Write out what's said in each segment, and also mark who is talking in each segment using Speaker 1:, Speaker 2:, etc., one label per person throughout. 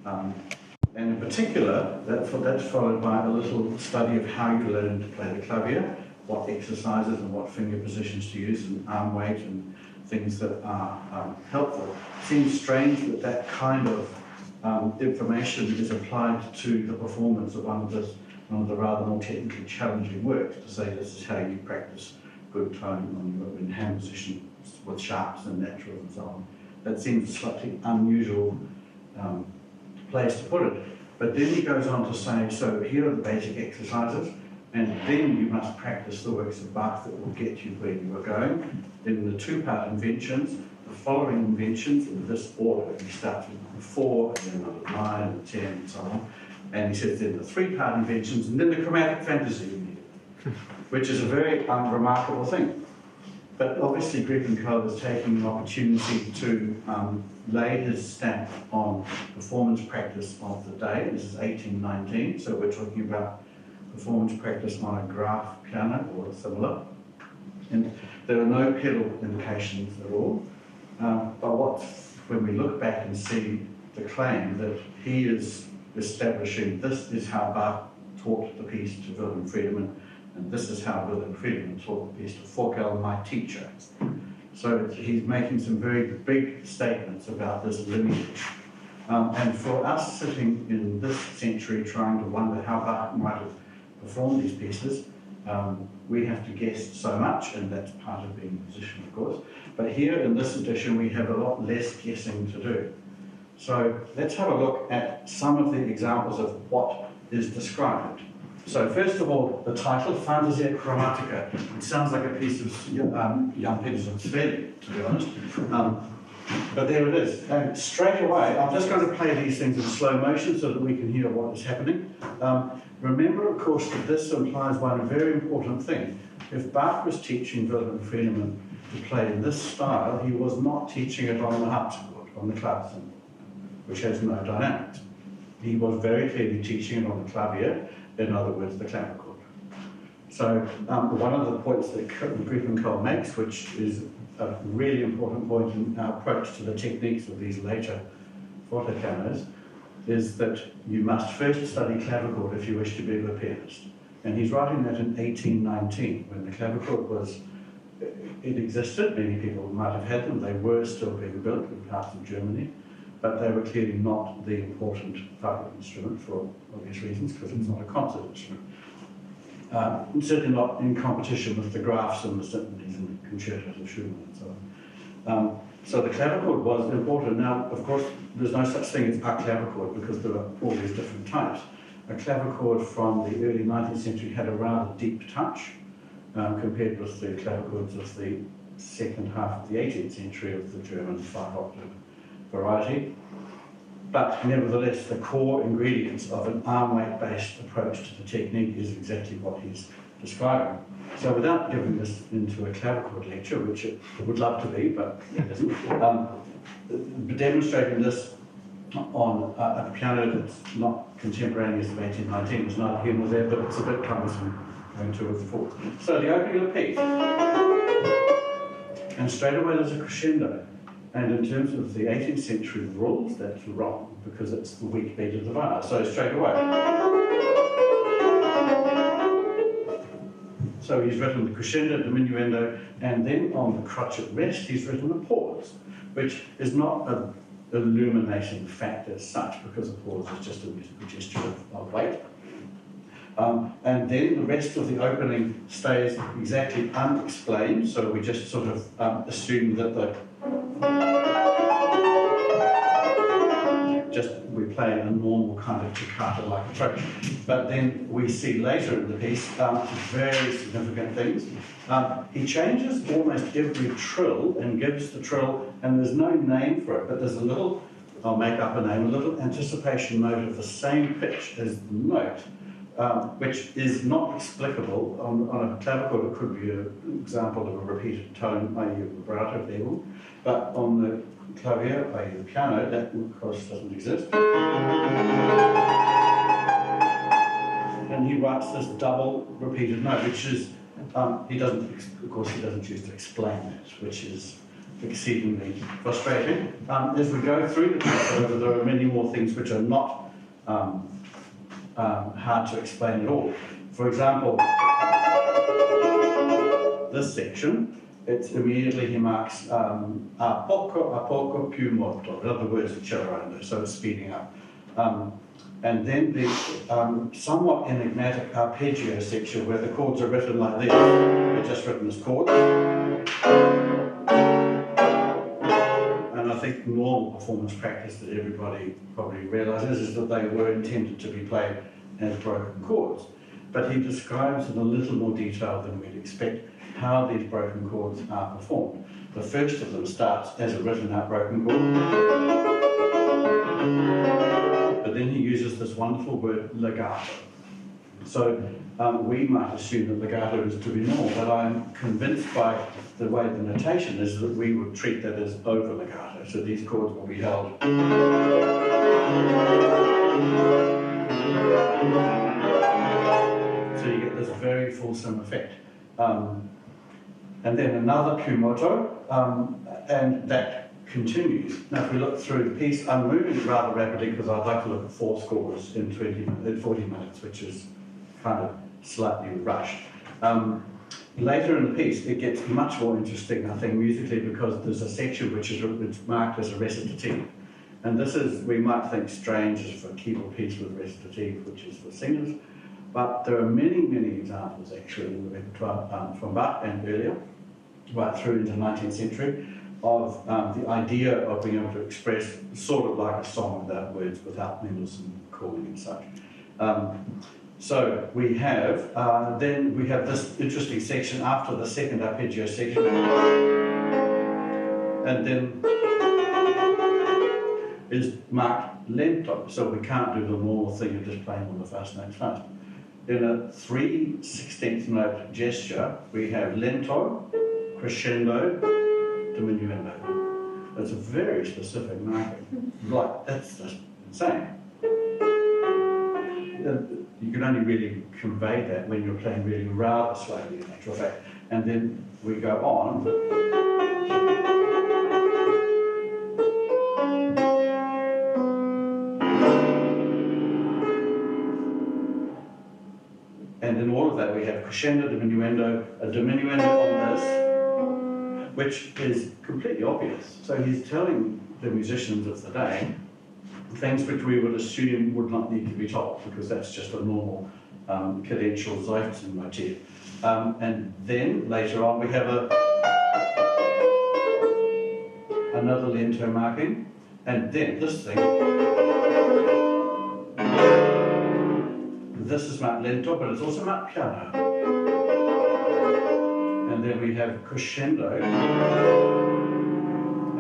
Speaker 1: And in particular, that's followed by a little study of how you learn to play the clavier, what exercises and what finger positions to use, and arm weight and things that are helpful. It seems strange that that kind of information is applied to the performance of one of the rather more technically challenging works, to say this is how you practice good tone in hand position with sharps and naturals and so on. That seems a slightly unusual place to put it. But then he goes on to say, so here are the basic exercises, and then you must practice the works of Bach that will get you where you are going. In the two-part inventions, the following inventions in this order. He starts with the 4, and then another 9, and 10, and so on. And he says then the three-part inventions, and then the chromatic fantasy, which is a very remarkable thing. But obviously Geelvinck is taking an opportunity to lay his stamp on performance practice of the day. This is 1819, so we're talking about performance practice on a graph piano or similar. And there are no pedal indications at all. But when we look back and see the claim that he is establishing this is how Bach taught the piece to Wilhelm Friedemann, and this is how Wilhelm Friedemann taught the piece to Forkel, my teacher. So he's making some very big statements about this lineage. And for us sitting in this century trying to wonder how Bach might have performed these pieces, we have to guess so much, and that's part of being a musician, of course. But here in this edition, we have a lot less guessing to do. So let's have a look at some of the examples of what is described. So first of all, the title, Fantasia Chromatica. It sounds like a piece of Jan Peterson Sveli, to be honest. But there it is. And straight away, I'm just going to play these things in slow motion so that we can hear what is happening. Remember, of course, that this implies one very important thing. If Bach was teaching Wilhelm Friedemann to play in this style, he was not teaching it on the harpsichord, on the clavecin, which has no dynamics. He was very clearly teaching it on the clavier, in other words, the clavichord. So one of the points that Geelvinck makes, which is a really important point in our approach to the techniques of these later fortepianos, is that you must first study clavichord if you wish to be a pianist. And he's writing that in 1819, when the clavichord was, it existed, many people might have had them, they were still being built in parts of Germany, but they were clearly not the important type of instrument for obvious reasons, because it's not a concert instrument. Certainly not in competition with the Grafs and the symphonies and the concertos of Schumann and so on. So the clavichord was important. Now, of course, there's no such thing as a clavichord because there are all these different types. A clavichord from the early 19th century had a rather deep touch compared with the clavichords of the second half of the 18th century of the German 5-octave variety. But nevertheless, the core ingredients of an arm weight-based approach to the technique is exactly what he's describing. So without giving this into a clavichord lecture, which it would love to be, but it isn't, demonstrating this on a piano that's not contemporaneous of 1819 is not here nor there, but it's a bit cumbersome going to and forth. So the opening of the piece, and straight away there's a crescendo. And in terms of the 18th century rules, that's wrong, because it's the weak beat of the viola. So straight away. So he's written the crescendo, diminuendo, and then on the crotch at rest, he's written a pause, which is not an illuminating fact as such, because a pause is just a musical gesture of weight. And then the rest of the opening stays exactly unexplained, so we just sort of assume that we play a normal kind of toccata-like approach. But then we see later in the piece very significant things. He changes almost every trill and gives the trill, and there's no name for it, but there's a little, I'll make up a name, a little anticipation note of the same pitch as the note, which is not explicable. On a clavichord, it could be an example of a repeated tone, i.e. a vibrato level, but on the clavier, i.e. the piano, that of course doesn't exist. And he writes this double repeated note, which is, he doesn't choose to explain that, which is exceedingly frustrating. As we go through the piece, however, there are many more things which are not hard to explain at all. For example, this section, it's immediately he marks a poco più molto, in other words, accelerando, so it's speeding up. And then the somewhat enigmatic arpeggio section where the chords are written like this, they're just written as chords. And I think normal performance practice that everybody probably realises is that they were intended to be played as broken chords. But he describes in a little more detail than we'd expect how these broken chords are performed. The first of them starts as a written out broken chord, but then he uses this wonderful word legato. So we might assume that legato is to be normal, but I'm convinced by the way the notation is that we would treat that as over legato. So these chords will be held. So you get this very fulsome effect. And then another più molto, and that continues. Now, if we look through the piece, I'm moving rather rapidly because I'd like to look at 4 scores in 40 minutes, which is kind of slightly rushed. Later in the piece, it gets much more interesting, I think, musically, because there's a section which is marked as a recitative. And this is, we might think, strange as for a keyboard piece with recitative, which is for singers. But there are many, many examples, actually, in the repertoire from Bach and earlier, right through into the 19th century, of the idea of being able to express sort of like a song without words, without Mendelssohn calling and such. So we have, then we have this interesting section after the second arpeggio section, and then is marked lento, so we can't do the normal thing of just playing all the fast notes fast. In a 3/16 note gesture, we have lento, crescendo, diminuendo. That's a very specific marking. Like, that's just insane. You can only really convey that when you're playing really rather slowly, in actual fact. And then we go on. And in all of that, we have crescendo, diminuendo, a diminuendo on this, which is completely obvious. So he's telling the musicians of the day things which we would assume would not need to be told, because that's just a normal cadential Seufzen motif. And then later on, we have another lento marking, and then this thing. This is marked lento, but it's also marked piano. And then we have crescendo,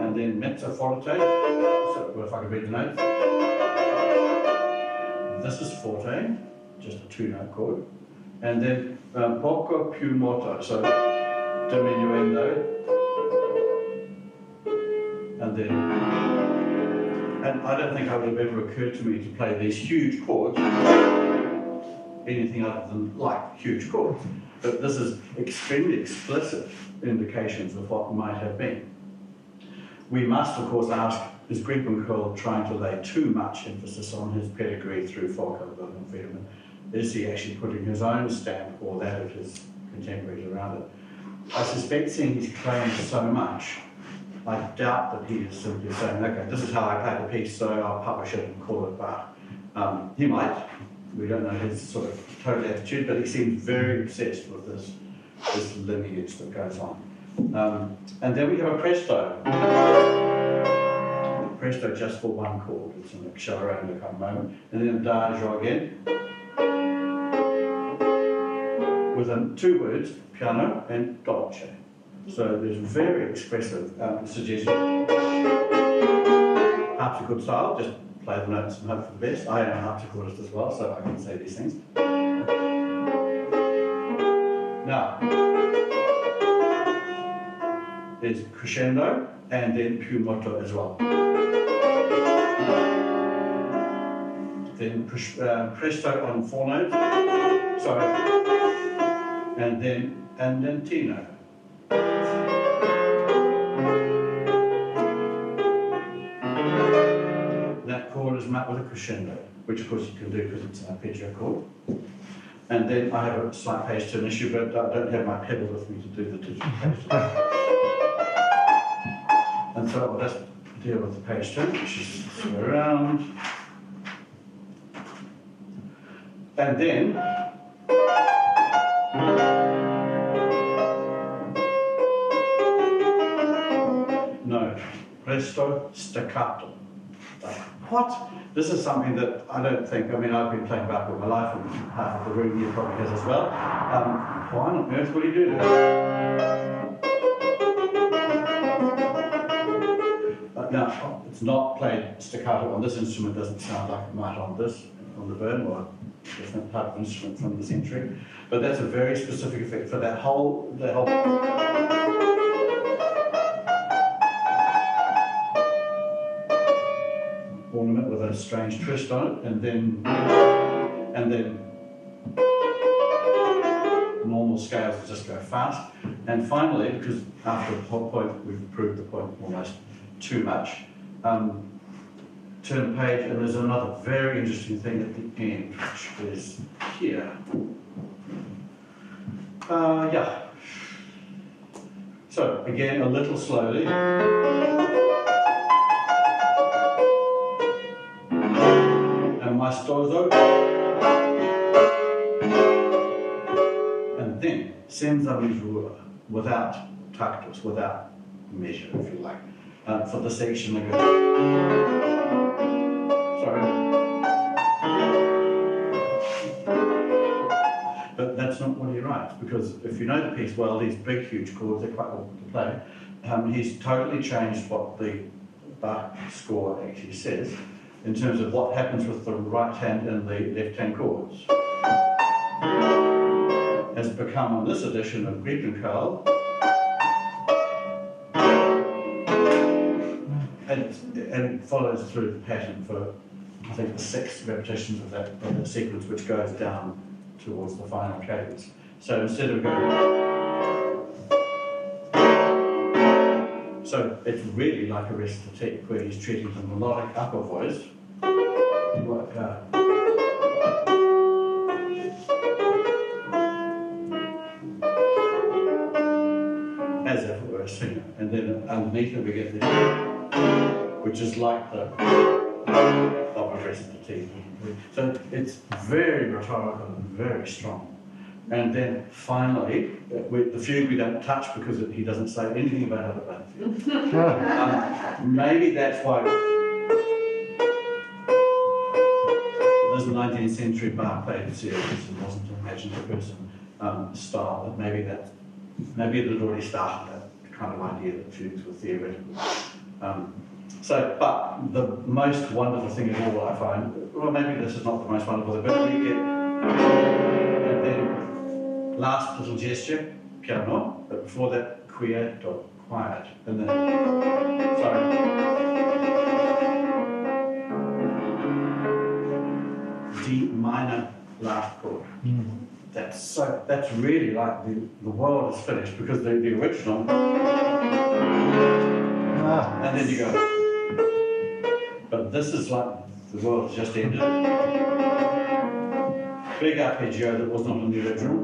Speaker 1: and then mezzo forte. So if I could read the notes. This is forte, just a 2-note chord. And then poco più molto, so diminuendo. And then, and I don't think it would have ever occurred to me to play these huge chords anything other than like huge chords. But this is extremely explicit indications of what might have been. We must, of course, ask, is Geelvinck trying to lay too much emphasis on his pedigree through Folkerberg and Friedemann? Is he actually putting his own stamp or that of his contemporaries around it? I suspect, seeing he's claimed so much, I doubt that he is simply saying, okay, this is how I play the piece, so I'll publish it and call it Bach. He might. We don't know his sort of total attitude, but he seems very obsessed with this lineage that goes on. And then we have a presto. Presto just for one chord. It's an accelerando kind of moment. And then adagio again. With 2 words, piano and dolce. So there's very expressive suggestion. Harpsichord style, just play the notes and hope for the best. I am a harpsichordist as well, so I can say these things. Now, there's crescendo and then più molto as well. Then presto on 4 notes. Sorry. And then Tino. them out with a crescendo, which of course you can do because it's an arpeggio chord. And then I have a slight page turn issue, but I don't have my pedal with me to do the digital page turn. And so I'll just deal with the page turn, which is swing around. And then no, presto staccato. What? This is something that I don't think, I mean, I've been playing Bach all my life, and half of the room here probably has as well. Why on earth would he do this? Now, it's not played staccato on this instrument, doesn't sound like it might on this, on the Bern, or a different type of instrument from the century. But that's a very specific effect for that whole ornament with a strange twist on it, and then normal scales just go fast. And finally, because after the whole point, we've proved the point almost too much, turn the page, and there's another very interesting thing at the end, which is here. Yeah. So, again, a little slowly. And my storzo. And then, senza misura, without tactus, without measure, if you like. For the section I go. Sorry. But that's not what he writes, because if you know the piece well, these big, huge chords, they're quite awkward to play. He's totally changed what the Bach score actually says in terms of what happens with the right hand and the left hand chords. Has become on this edition of Geelvinck, and it follows through the pattern for, I think, the 6 repetitions of that sequence, which goes down towards the final cadence. So instead of going, so it's really like a recitative where he's treating the melodic upper voice like as if it were a singer, and then underneath it we get this, which is like the opera recitative. So it's very rhetorical and very strong. And then finally, the fugue we don't touch because he doesn't say anything about how to play the fugue. Maybe that's why there's a 19th century Bach played series and wasn't an imaginative person style, but maybe it had already started that kind of idea that fugues were theoretical. But the most wonderful thing of all I find, well, maybe this is not the most wonderful, but you get, and then last little gesture, piano, but before that, quieto, quiet, and then, sorry. D minor last chord. That's really like the world is finished, because the original, and then you go. But this is like the world has just ended. Big arpeggio that was not in the original.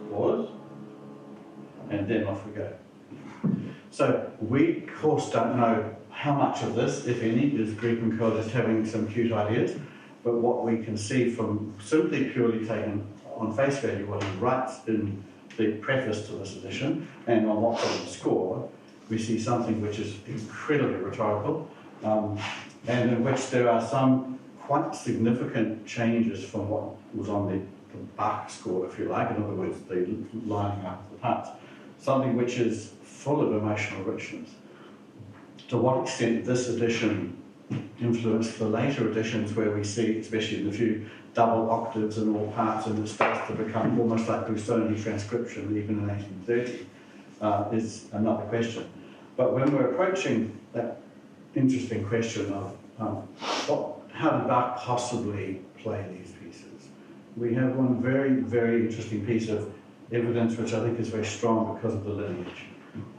Speaker 1: Pause. And then off we go. So we, of course, don't know how much of this, if any, is Geelvinck just having some cute ideas. But what we can see from simply purely taken on face value what he writes in the preface to this edition and on what's on the score, we see something which is incredibly rhetorical, and in which there are some quite significant changes from what was on the Bach score, if you like, in other words, the lining up of the parts. Something which is full of emotional richness. To what extent this edition influenced the later editions where we see, especially in the few double octaves in all parts, and it starts to become almost like Busoni transcription, even in 1830, is another question. But when we're approaching that interesting question of how did Bach possibly play these pieces, we have one very, very interesting piece of evidence which I think is very strong because of the lineage.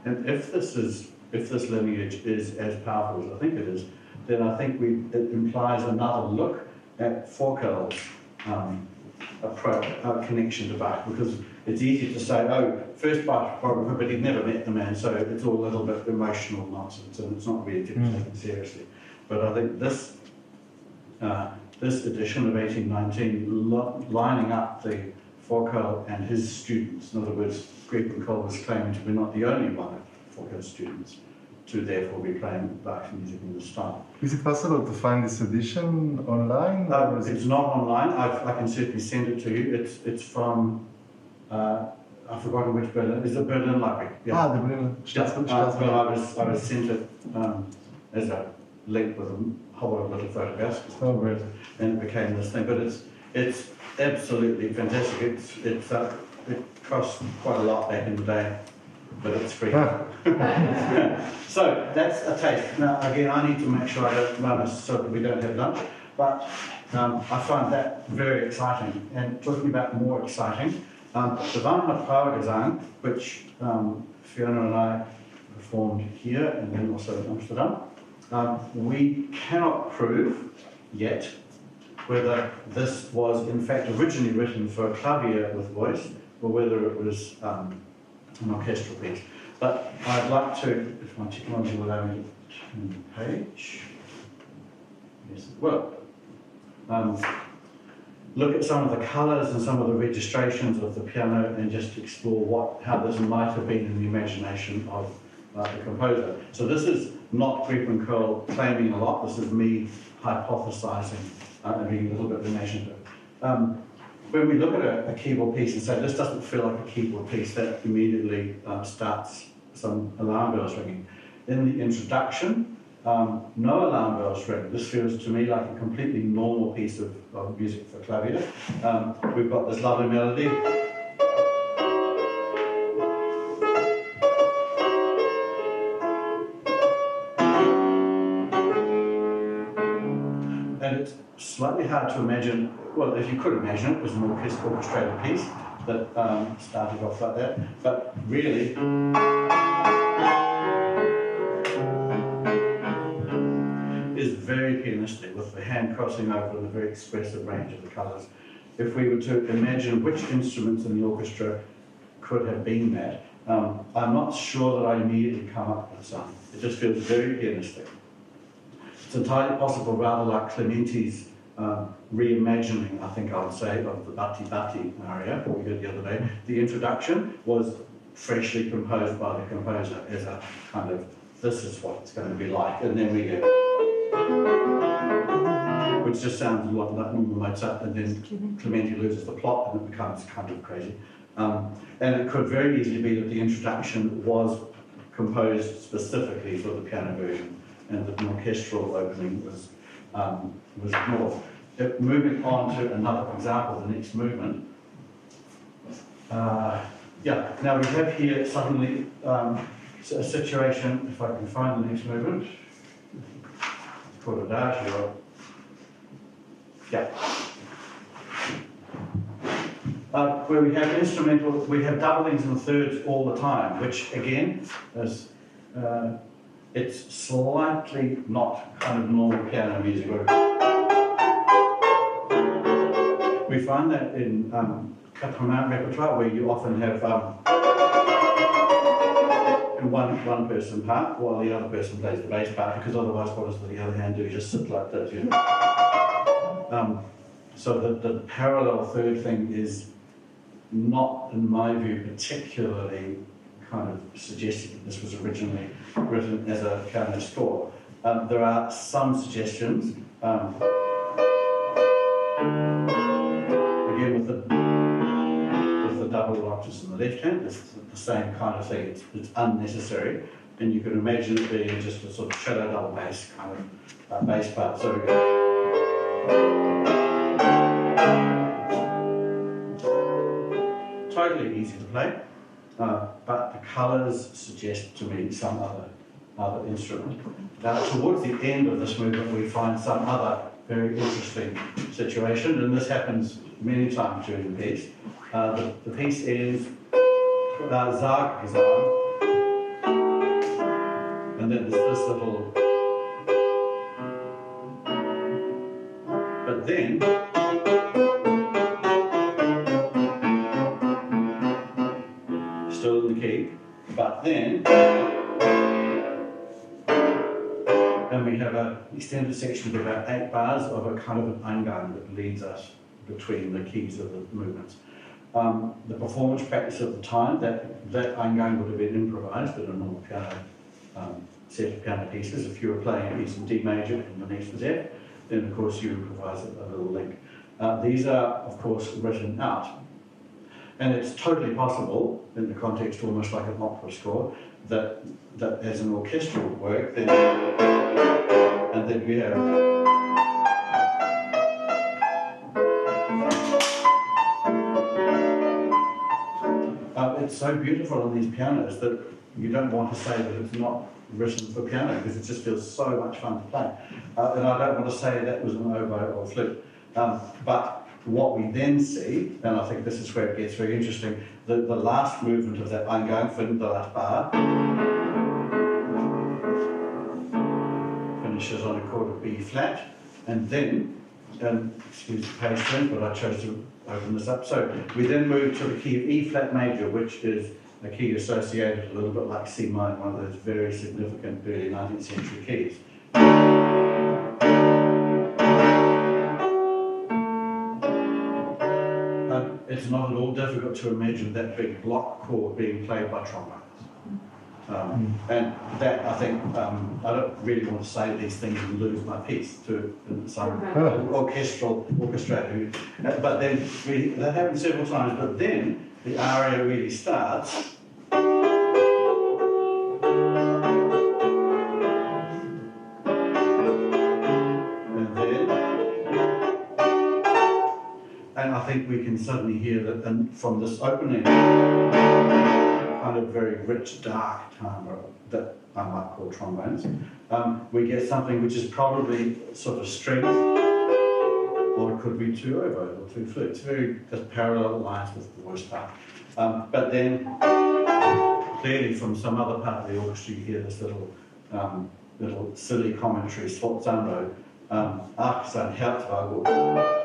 Speaker 1: And if this is if this lineage is as powerful as I think it is, then I think it implies another look at Forkel's connection to Bach, because it's easy to say, oh, first Bach biographer, but he'd never met the man, so it's all a little bit emotional nonsense, and it's not really to be taken seriously. But I think this edition of 1819, lining up the Forkel and his students, in other words, Geelvinck was claiming to be not the only one of Forkel's students to therefore be playing Bach music in this style.
Speaker 2: Is it possible to find this edition online?
Speaker 1: It's not online. I can certainly send it to you. It's from, I've forgotten which Berlin. Is it Berlin Library?
Speaker 2: Yeah. The Berlin.
Speaker 1: Well, I was sent it as a link with a whole lot of little photographs, and it became this thing. But it's absolutely fantastic. It cost quite a lot back in the day, but it's free. So that's a taste. Now again, I need to make sure I don't run us so that we don't have lunch. But I find that very exciting. And talking about more exciting, the Weimar Trauergesang, which Fiona and I performed here and then also in Amsterdam, we cannot prove yet whether this was in fact originally written for a clavier with voice or whether it was an orchestral piece. But I'd like to, if my technology will allow me to turn the page. Yes, it will. Look at some of the colours and some of the registrations of the piano and just explore how this might have been in the imagination of the composer. So this is not Geelvinck claiming a lot, this is me hypothesising and being a little bit imaginative. When we look at a keyboard piece and say this doesn't feel like a keyboard piece, that immediately starts some alarm bells ringing. In the introduction, no alarm bells ring. This feels to me like a completely normal piece of music for clavier. We've got this lovely melody. And it's slightly hard to imagine, well, if you could imagine it, was an orchestrated piece that started off like that, but really is very pianistic with the hand crossing over the very expressive range of the colours. If we were to imagine which instruments in the orchestra could have been that, I'm not sure that I immediately come up with some. It just feels very pianistic. It's entirely possible, rather like Clementi's reimagining, I think I would say, of the Batti Batti aria that we heard the other day. The introduction was freshly composed by the composer as a kind of, this is what it's going to be like, and then we get, which just sounds a lot like normal Mozart, and then Clementi loses the plot and it becomes kind of crazy. And it could very easily be that the introduction was composed specifically for the piano version, and that an orchestral opening was ignored. Moving on to another example, the next movement. Now we have here suddenly a situation, if I can find the next movement, it's called Adagio. Yeah. Where we have instrumental, we have doublings and thirds all the time, which again is it's slightly not kind of normal piano music. We find that in quatre-mains repertoire, where you often have one person part while the other person plays the bass part, because otherwise what does the other hand do? Just sit like that. You know? So the parallel third thing is not, in my view, particularly kind of suggesting that this was originally written as a piano score. There are some suggestions, again with the double octaves in the left hand, it's the same kind of thing, it's unnecessary, and you can imagine it being just a sort of shallow double bass kind of bass part. So we go. Totally easy to play, but the colours suggest to me some other instrument. Now, towards the end of this movement, we find some other very interesting situation, and this happens many times during the piece. The piece is Sarggesang, and then there's this little, but then, still in the key, but then, and we have an extended section of about 8 bars of a kind of an eingang that leads us between the keys of the movements. The performance practice at the time, that eingang would have been improvised in a normal piano set of piano pieces. If you were playing a piece in D major and underneath was F, then of course you improvise a little link. These are, of course, written out. And it's totally possible, in the context almost like an opera score, that as an orchestral work, then, and then we have it's so beautiful on these pianos that you don't want to say that it's not written for piano because it just feels so much fun to play. And I don't want to say that was an oboe or flute. But what we then see, and I think this is where it gets very interesting, the last movement of that eingang, the last bar, finishes on a chord of B flat, and then, excuse the page turn, but I chose to open this up. So we then move to the key of E flat major, which is a key associated a little bit like C minor, one of those very significant early 19th century keys. It's not at all difficult to imagine that big block chord being played by trombones. And that, I think, I don't really want to say these things and lose my piece to some orchestrator. But then, that happens several times, but then the aria really starts. And I think we can suddenly hear that, and from this opening, kind of very rich, dark timbre that I might call trombones, we get something which is probably sort of strength, or it could be 2 oboes or 2 flutes, very just parallel lines with the voice part. But then, clearly from some other part of the orchestra, you hear this little silly commentary, sforzando, ach, sein Herz war gut.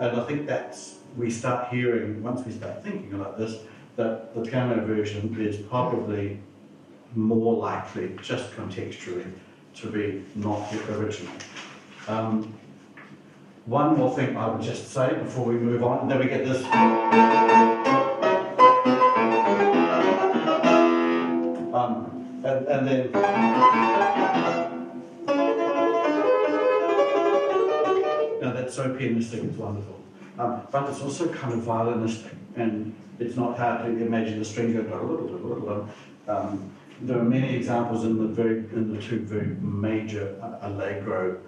Speaker 1: And I think that's, we start hearing, once we start thinking about this, that the piano version is probably more likely, just contextually, to be not the original. One more thing I would just say before we move on, and then we get this. And then that's so pianistic, it's wonderful. But it's also kind of violinistic, and it's not hard to imagine the string going. There are many examples in the 2 very major allegro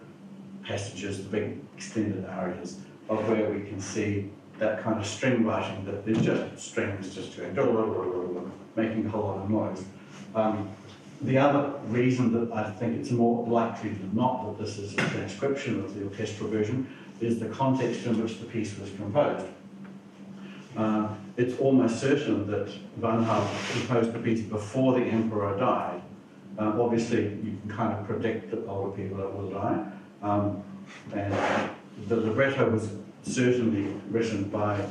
Speaker 1: passages, the big extended arias, of where we can see that kind of string writing, that there's just strings just going, making a whole lot of noise. The other reason that I think it's more likely than not that this is a transcription of the orchestral version is the context in which the piece was composed. It's almost certain that Van Hal composed the piece before the emperor died. Obviously, you can kind of predict that older people will die. And the libretto was certainly written by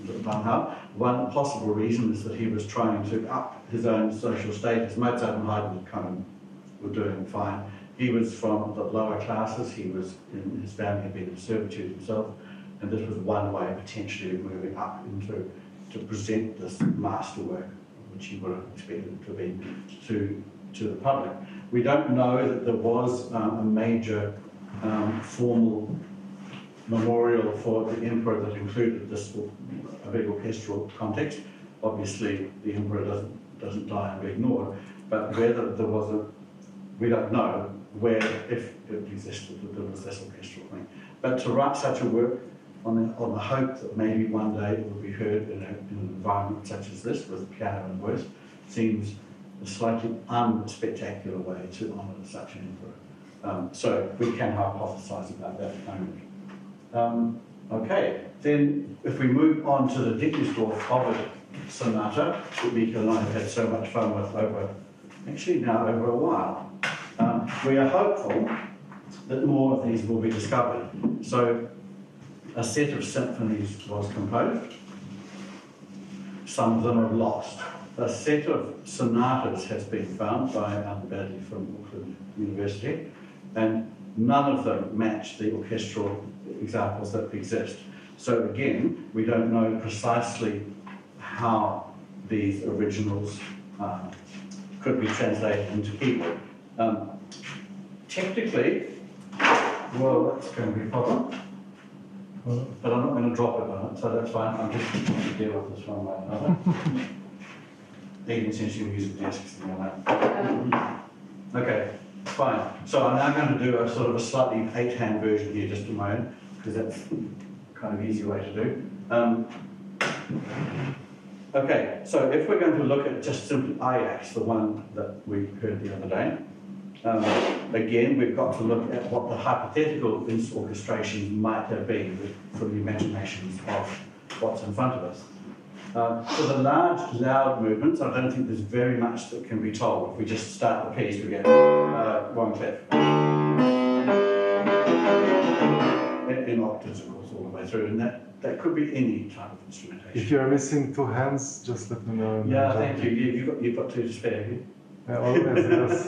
Speaker 1: Van Hal. One possible reason is that he was trying to up his own social status. Mozart and Haydn kind of were doing fine. He was from the lower classes. His family had been in servitude himself, and this was one way potentially of moving up into to present this masterwork, which he would have expected it to be to the public. We don't know that there was a major formal memorial for the emperor that included this a big orchestral context. Obviously, the emperor doesn't die and be ignored, but whether there was we don't know where, if it existed, that there was this orchestral thing. But to write such a work on the hope that maybe one day it will be heard in an environment such as this, with piano and voice, seems a slightly unspectacular way to honour such an emperor. So we can hypothesise about that only. Okay, then if we move on to the Dickensdorf Ovid sonata that Mika and I have had so much fun with over a while. We are hopeful that more of these will be discovered. So a set of symphonies was composed. Some of them are lost. A set of sonatas has been found by Alan Badley from Auckland University, and none of them match the orchestral examples that exist. So again, we don't know precisely how these originals could be translated into keyboard. Technically, well, that's going to be a problem. But I'm not going to drop it on it, so that's fine. I'm just going to deal with this one way or another. Even since you music desks and all that. Okay, fine. So I'm now going to do a sort of a slightly 8-hand version here, just on my own, because that's kind of easy way to do. Okay, so if we're going to look at just simply Ajax, the one that we heard the other day, again, we've got to look at what the hypothetical orchestrations might have been from the imaginations of what's in front of us. For the large, loud movements, I don't think there's very much that can be told. If we just start the piece, we get one clef. In octaves, of course, all the way through, and that could be any type of instrumentation.
Speaker 2: If you're missing 2 hands, just let me know.
Speaker 1: Yeah, thank you. You've got 2 to spare, have you?
Speaker 2: Always, yes.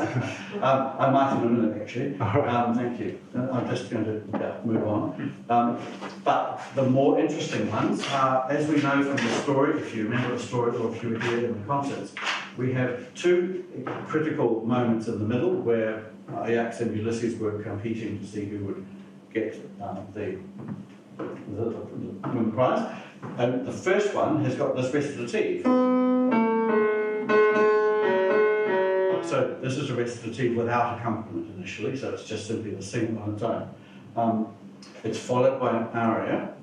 Speaker 1: I might in a minute, actually.
Speaker 2: Right.
Speaker 1: Thank you. I'm just going to move on. But the more interesting ones are, as we know from the story, if you remember the story or if you were here in the concerts, we have 2 critical moments in the middle where Ajax and Ulysses were competing to see who would get the win the prize. And the first one has got this recitative. So this is a recitative without accompaniment initially, so it's just simply the singing on its own. It's followed by an aria,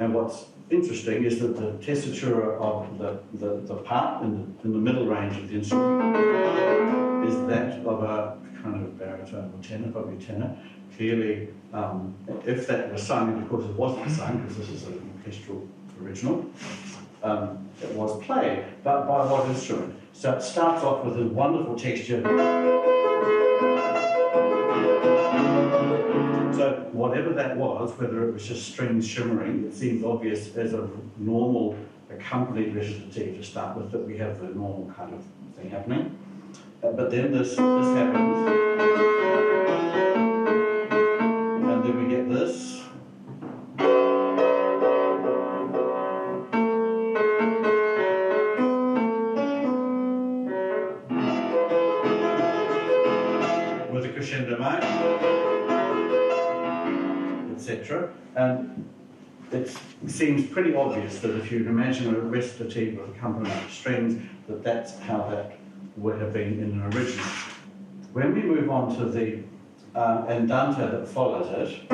Speaker 1: and what's interesting is that the tessitura of the part in the middle range of the instrument is that of a kind of baritone or tenor, probably tenor. Clearly, if that was sung, and of course it wasn't sung because this is an orchestral original, it was played, but by what instrument? So it starts off with a wonderful texture. So whatever that was, whether it was just strings shimmering, it seems obvious as a normal accompanied recitative to start with that we have the normal kind of thing happening. But then this happens, and then we get this. Crescendo mark, etc. And it seems pretty obvious that if you imagine a recitative with accompaniment of strings, that's how that would have been in an original. When we move on to the andante that follows it,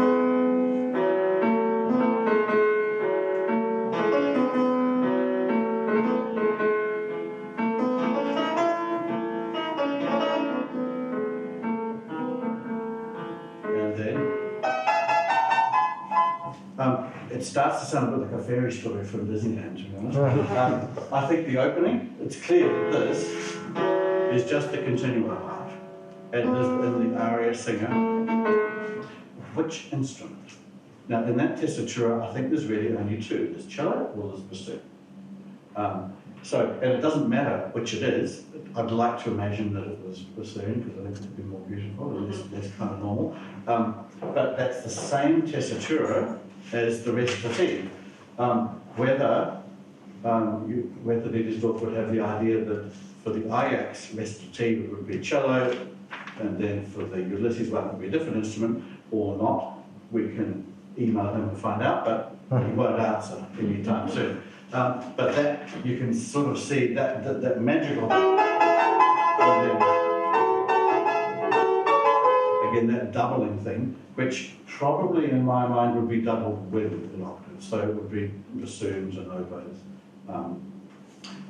Speaker 1: it starts to sound a bit like a fairy story from Disneyland, to be honest. I think the opening, it's clear that this is just the continuo part. And this in the aria singer. Which instrument? Now, in that tessitura, I think there's really only 2. There's cello or there's bassoon. And it doesn't matter which it is. I'd like to imagine that it was bassoon, because I think it would be more beautiful, or less kind of normal. But that's the same tessitura as the recitative. Whether Liedesdorf would have the idea that for the Ajax recitative it would be cello, and then for the Ulysses one it would be a different instrument, or not, we can email him and find out, but he won't answer anytime soon. But that, you can sort of see that magical, again, that doubling thing, which probably in my mind would be doubled with an octave. So it would be bassoons and oboes,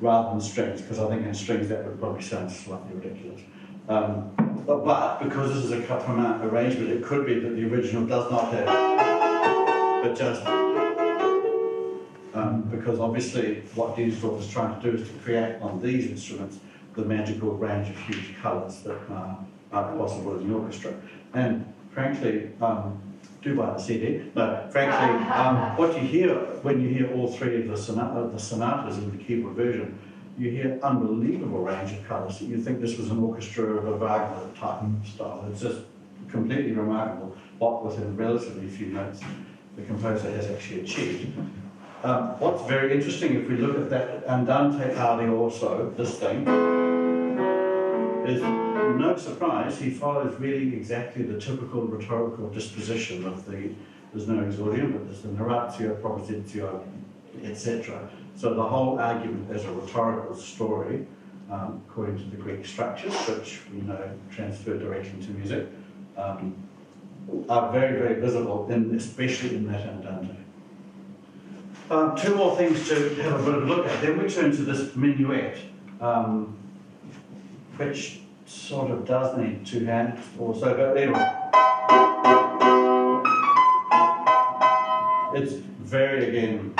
Speaker 1: rather than strings, because I think in strings that would probably sound slightly ridiculous. But because this is a cut-from-out arrangement, it could be that the original does not have, but just because because obviously what Dinsdorf is trying to do is to create on these instruments the magical range of huge colours that are possible in the orchestra. And frankly, do buy the CD. No, frankly, what you hear when you hear all three of the sonatas in the keyboard version, you hear unbelievable range of colours. You think this was an orchestra of a Wagner type style. It's just completely remarkable what within relatively few notes the composer has actually achieved. What's very interesting, if we look at that Andante Ardi also, this thing, is no surprise, he follows really exactly the typical rhetorical disposition of there's no exordium, but there's the narratio, propositio, etc. So the whole argument as a rhetorical story, according to the Greek structures, which we know transfer directly to music, are very, very visible, especially in that Andante. Two more things to have a bit of a look at. Then we turn to this minuet, which sort of does need two hands also, but anyway. It's very, again,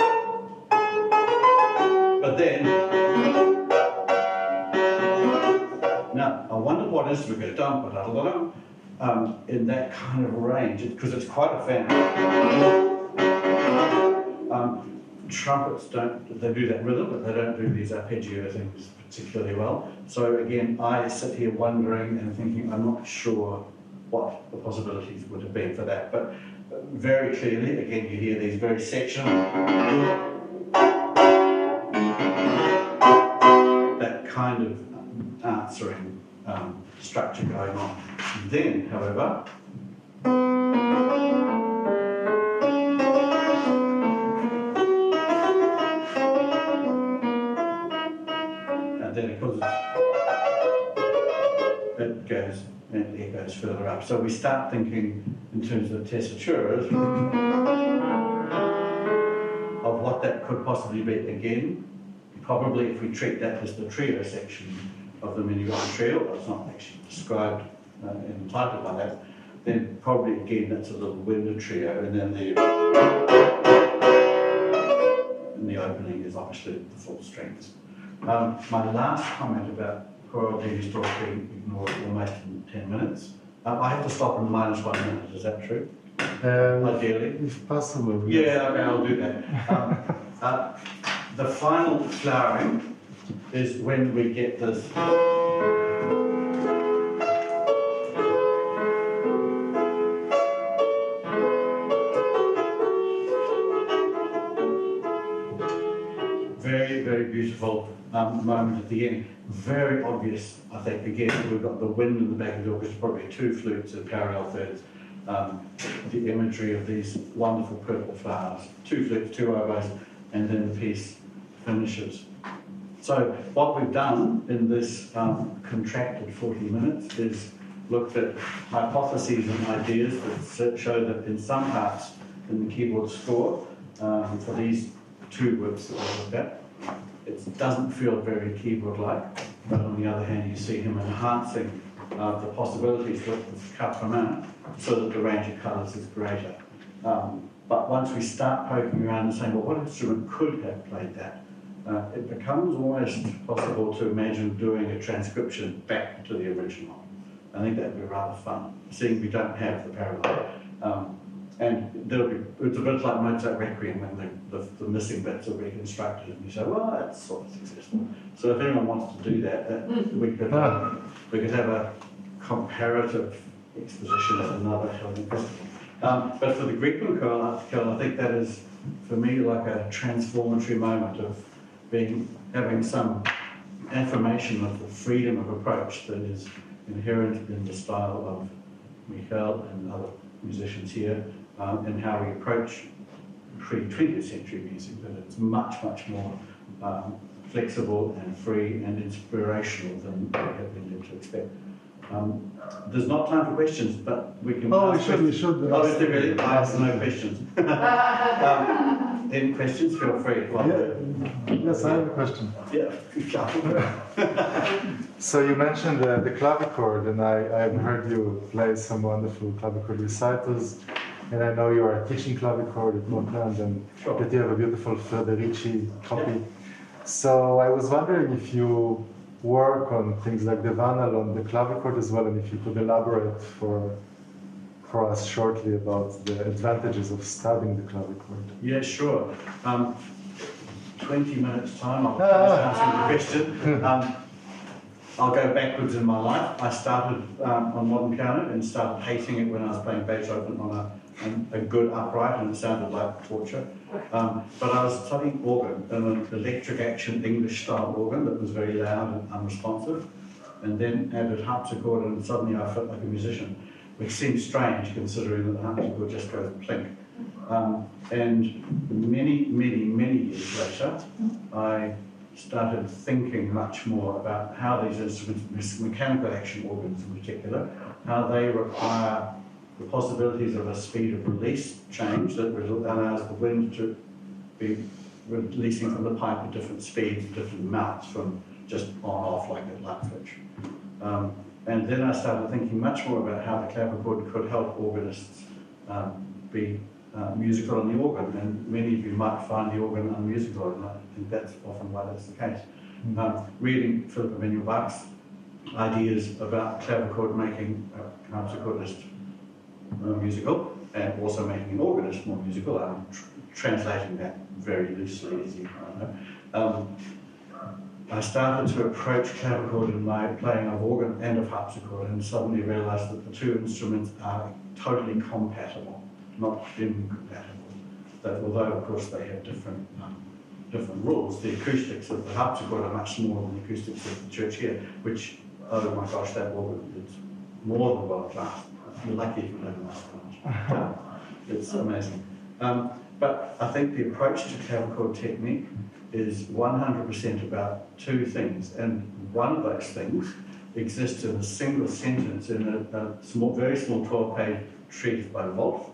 Speaker 1: but then, now I wonder what is we go dum ba da da in that kind of range, because it's quite a fan. Trumpets they do that rhythm, but they don't do these arpeggio things particularly well. So again, I sit here wondering and thinking, I'm not sure what the possibilities would have been for that. But very clearly, again, you hear these very sectional, that kind of answering structure going on. Then, however, it goes and it echoes further up. So we start thinking in terms of tessituras of what that could possibly be. Again, probably if we treat that as the trio section of the minuet trio, but it's not actually described and titled by that, then probably again that's a little window trio, and then the opening is obviously the full strings. My last comment about choral genius talk being ignored almost in 10 minutes. I have to stop in -1 minute, is that true? Ideally?
Speaker 2: If possible.
Speaker 1: Yeah, okay, I'll do that. The final flowering is when we get this. Very, very beautiful moment at the end. Very obvious, I think, again, we've got the wind in the back of the orchestra, probably two flutes and parallel thirds. The imagery of these wonderful purple flowers, two flutes, two oboes, and then the piece finishes. So what we've done in this contracted 40 minutes is looked at hypotheses and ideas that show that in some parts in the keyboard score, for these two works that we looked at, it doesn't feel very keyboard-like, but on the other hand, you see him enhancing the possibilities with the quatre-mains so that the range of colours is greater. But once we start poking around and saying, well, what instrument could have played that? It becomes almost possible to imagine doing a transcription back to the original. I think that would be rather fun, seeing we don't have the parallel. And it's a bit like Mozart Requiem when the missing bits are reconstructed, and you say, well, that's sort of successful. So if anyone wants to do that, we could have a comparative exposition at another Geelvinck festival. But for the Geelvinck article, I think that is, for me, like a transformatory moment of having some affirmation of the freedom of approach that is inherent in the style of Michael and other musicians here, and how we approach pre-20th century music, that it's much, much more flexible and free and inspirational than we have been led to expect. There's not time for questions, but we can ask
Speaker 2: we should.
Speaker 1: Oh, is there really? I ask no questions. Any questions? Feel free.
Speaker 2: Yes, I have a question.
Speaker 1: Yeah.
Speaker 2: So you mentioned the clavichord, and I've heard you play some wonderful clavichord recitals. And I know you are teaching clavichord at Montland and
Speaker 1: Sure.
Speaker 2: that you have a beautiful Federici copy. So I was wondering if you work on things like the Vanal on the clavichord as well, and if you could elaborate for us shortly about the advantages of studying the clavichord.
Speaker 1: Yeah, sure. 20 minutes time, I'll answer the question. I'll go backwards in my life. I started on modern piano and started hating it when I was playing Beethoven on a good upright, and it sounded like torture. But I was studying organ, an electric action English style organ that was very loud and unresponsive, and then added harpsichord, and suddenly I felt like a musician, which seems strange considering that the harpsichord just goes plink. And many years later, I started thinking much more about how these instruments, mechanical action organs in particular, how they require the possibilities of a speed of release change that allows the wind to be releasing from the pipe at different speeds, different amounts, from just on-off like a light switch. And then I started thinking much more about how the clavichord could help organists be musical on the organ, and many of you might find the organ unmusical, and I think that's often why that's the case. Reading Philip Emmanuel Bach's ideas about clavichord making a harpsichordist musical, and also making an organist more musical, I'm translating that very loosely, as you know. I started to approach clavichord in my playing of organ and of harpsichord, and suddenly realised that the two instruments are totally compatible, not incompatible. That although, of course, they have different rules, the acoustics of the harpsichord are much smaller than the acoustics of the church here, which, oh my gosh, that organ is more than world class. You're lucky if you live in that. It's amazing. But I think the approach to clavichord technique is 100% about two things, and one of those things exists in a single sentence in a very small 12-page treatise by Wolf,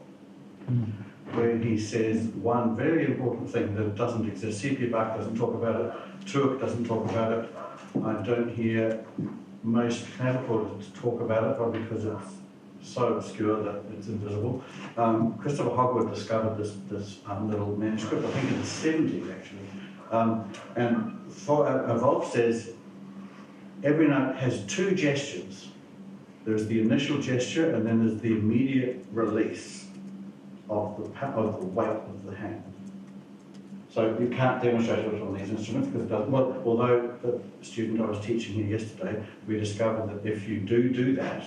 Speaker 1: where he says one very important thing that doesn't exist. C.P. Bach doesn't talk about it, Turk doesn't talk about it, I don't hear most clavichordists talk about it, probably because it's so obscure that it's invisible. Christopher Hogwood discovered this little manuscript, I think in the 70s actually. And Wolf says every note has two gestures. There's the initial gesture, and then there's the immediate release of the weight of the hand. So you can't demonstrate it on these instruments because it doesn't. Well, although the student I was teaching here yesterday, we discovered that if you do that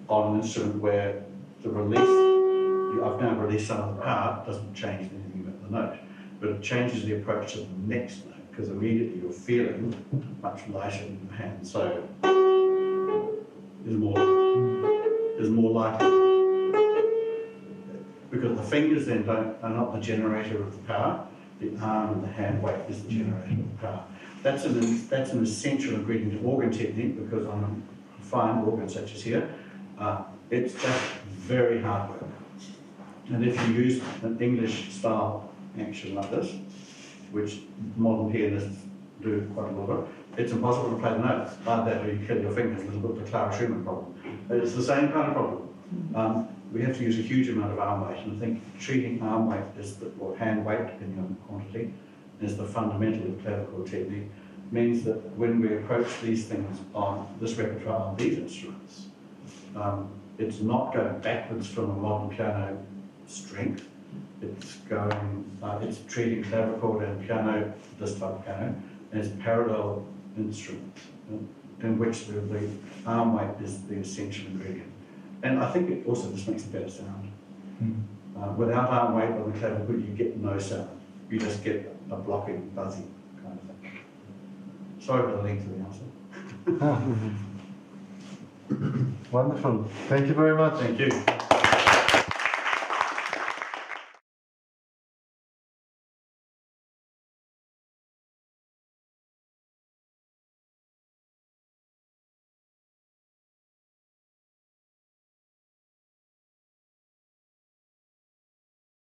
Speaker 1: on an instrument where the release, I've now released some of the power, it doesn't change anything about the note, but it changes the approach to the next note, because immediately you're feeling much lighter in your hand. So is more likely, because the fingers then are not the generator of the power, the arm and the hand weight is the generator of the power. That's an essential ingredient to organ technique, because on a fine organ such as here, it's just very hard work. And if you use an English style action like this, which modern pianists do quite a lot of, it's impossible to play the notes. Like that, or you kill your fingers, a little bit of the Clara Schumann problem. It's the same kind of problem. We have to use a huge amount of arm weight, and I think treating arm weight or hand weight, depending on the quantity, is the fundamental of clavichord technique. Means that when we approach these things on this repertoire on these instruments, it's not going backwards from a modern piano strength. It's treating clavichord and piano, this type of piano, as parallel instruments, in which the arm weight is the essential ingredient. And I think it also just makes a better sound. Without arm weight on the clavichord, you get no sound. You just get a blocking, buzzy kind of thing. Sorry for the length of the answer.
Speaker 2: Wonderful. Thank you very much.
Speaker 1: Thank you.